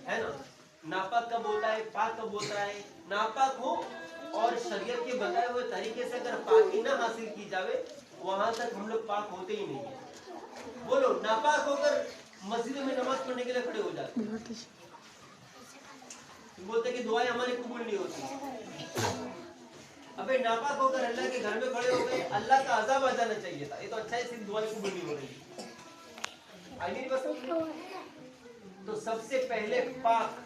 है ना। नापाक कब होता है, पाक कब होता है। नापाक हो और शरीयत के बताए हुए तरीके से अगर पाकी ना हासिल की जावे, वहां तक हम लोग पाक होते ही नहीं है। बोलो, नापाक होकर मस्जिद में नमाज पढ़ने के लिए खड़े हो जाते हैं, बोलते कि दुआएं हमारी कबूल नहीं होती। अबे नापाक होकर अल्लाह के घर में खड़े हो गए, अल्लाह का अज़ाब आ जाना चाहिए था। ये तो अच्छा है, सिर्फ दुआएं कबूल नहीं हो रही। आई नहीं बस। तो सबसे पहले पाक,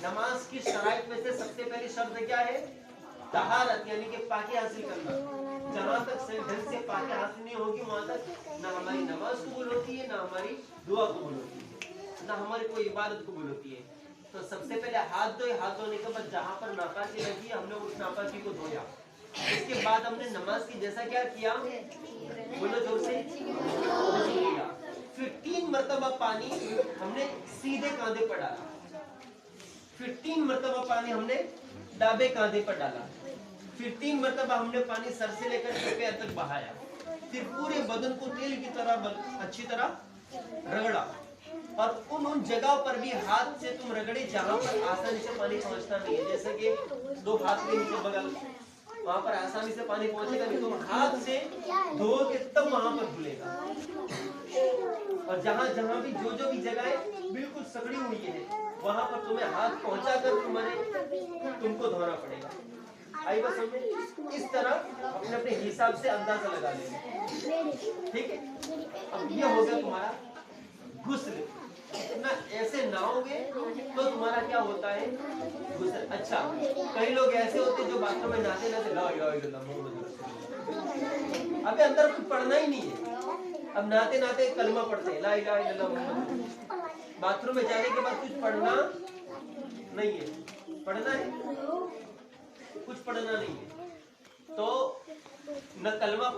नमाज की शराइत में से सबसे पहली शर्त क्या है? तहारत, यानी कि पाकी हासिल करना। जहां तक ढंग से पाकी हासिल नहीं होगी, वहां तक ना हमारी नमाज कबूल होती है, ना हमारी दुआ कबूल होती है, ना हमारी कोई इबादत कबूल होती है। तो सबसे पहले हाथ धोए, हाथ धोने के बाद जहां पर नापाकी लगी हमने उस नापाकी को धोया। इसके बाद हमने नमाज की जैसा क्या किया, बोलो जोर से, किया। फिर 3 मरतबा पानी हमने सीधे कांधे पर डाला, फिर 3 मरतबा पानी हमने दाबे कांधे पर डाला, फिर 3 मरतबा हमने पानी सर से लेकर पैर तक बहाया, फिर पूरे बदन को तेल की तरह अच्छी तरह रगड़ा, और उन जगह पर भी हाथ से तुम रगड़े जहां पर आसानी से पानी पहुंचता नहीं है। जैसे कि 2 हाथ के नीचे बगल, वहां पर आसानी से पानी पहुंचेगा नहीं, तुम हाथ से धोगे तब वहां पर खुलेगा। और जहां जहां भी जो भी जगह बिल्कुल सगड़ी हुई है, वहां पर तुम्हें हाथ पहुंचा कर तुमको धोना पड़ेगा। आई बस समझ। इस तरह अपने अपने हिसाब से अंदाजा लगा लेना, ठीक है। अब ये हो गया तुम्हारा गुस्ल। ना ऐसे नहाओगे तो तुम्हारा क्या होता है, गुस्ल। अच्छा, कई लोग ऐसे होते जो बाथरूम में नहाते नहाते ला इलाहा इल्लल्लाह मुहम्मद रसूलुल्लाह, अबे अंदर कुछ पढ़ना ही नहीं है। अब नहाते नहाते कलमा पढ़ते हैं, ला इलाहा इल्लल्लाह मुहम्मद। बाथरूम में जाने के बाद कुछ पढ़ना नहीं है, पढ़ना है कुछ पढ़ना नहीं है। तो न कलमा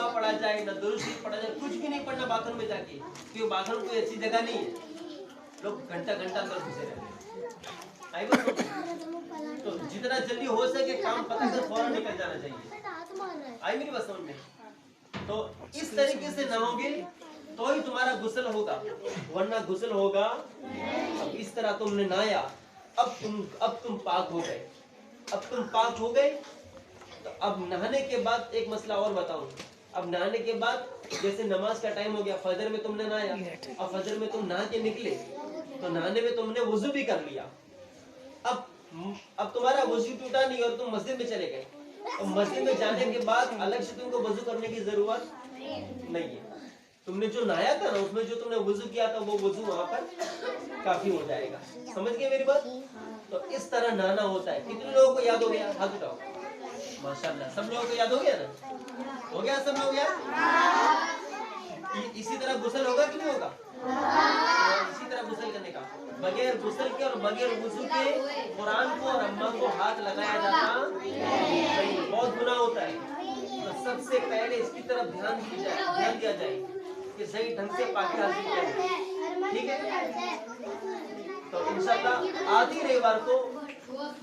पढ़ा जाए, न दुरूद शरीफ पढ़ा जाए, कुछ भी नहीं पढ़ना बाथरूम में जाके, क्योंकि बाथरूम कोई अच्छी जगह नहीं है। लोग घंटा घंटा अंदर घुसे रहते हैं। तो जितना जल्दी हो सके काम पता कर फौरन निकल जाना चाहिए। आई मेरी बात समझ में। तो इस तरीके से नहाओगे तो ही तुम्हारा गुस्ल होगा, वरना गुस्ल होगा। अब इस तरह तुमने नहाया, अब तुम पाक हो गए। अब तुम पाक हो गए तो अब नहाने के बाद एक मसला और बताऊं। अब नहाने के बाद जैसे नमाज का टाइम हो गया, फजर में तुमने नहाया, और फजर में तुम नहा के निकले, तो नहाने में तुमने वुजू भी कर लिया। अब तुम्हारा वुजू टूटा नहीं और तुम मस्जिद में चले गए, और मस्जिद में जाने के बाद अलग से तुमको वुजू करने की जरूरत नहीं है। तुमने जो नहाया था ना, उसमें जो तुमने वुजू किया था, वो वुजू वहां पर काफी हो जाएगा। समझ गए मेरी बात? तो इस तरह नहाना होता है। कितने लोगों को याद हो गया? हाथ उठाओ। माशाल्लाह, सब लोगों को याद हो गया ना? हो गया सब लोग याद? इसी तरह गुस्ल होगा कि नहीं होगा? इसी तरह गुस्ल करने का, बगैर गुस्ल के और बगैर वुजू के कुरान को और अम्मा को हाथ लगाया जाता नहीं, बहुत गुनाह होता है। तो सबसे पहले इसकी तरफ ध्यान दिया जाए कि सही ढंग से पाकी हासिल करें, ठीक है। तो इंशाल्लाह आधी रविवार को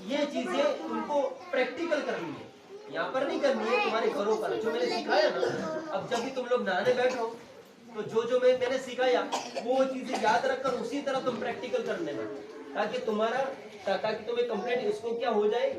ये चीजें तुमको प्रैक्टिकल करनी है, यहाँ पर नहीं करनी है, तुम्हारे घरों पर। जो मैंने सिखाया ना, अब जब भी तुम लोग नहाने बैठो तो जो मैंने सिखाया वो चीजें याद रखकर उसी तरह तुम प्रैक्टिकल कर लेना, ताकि तुम्हें कंप्लीट इसको क्या हो जाए।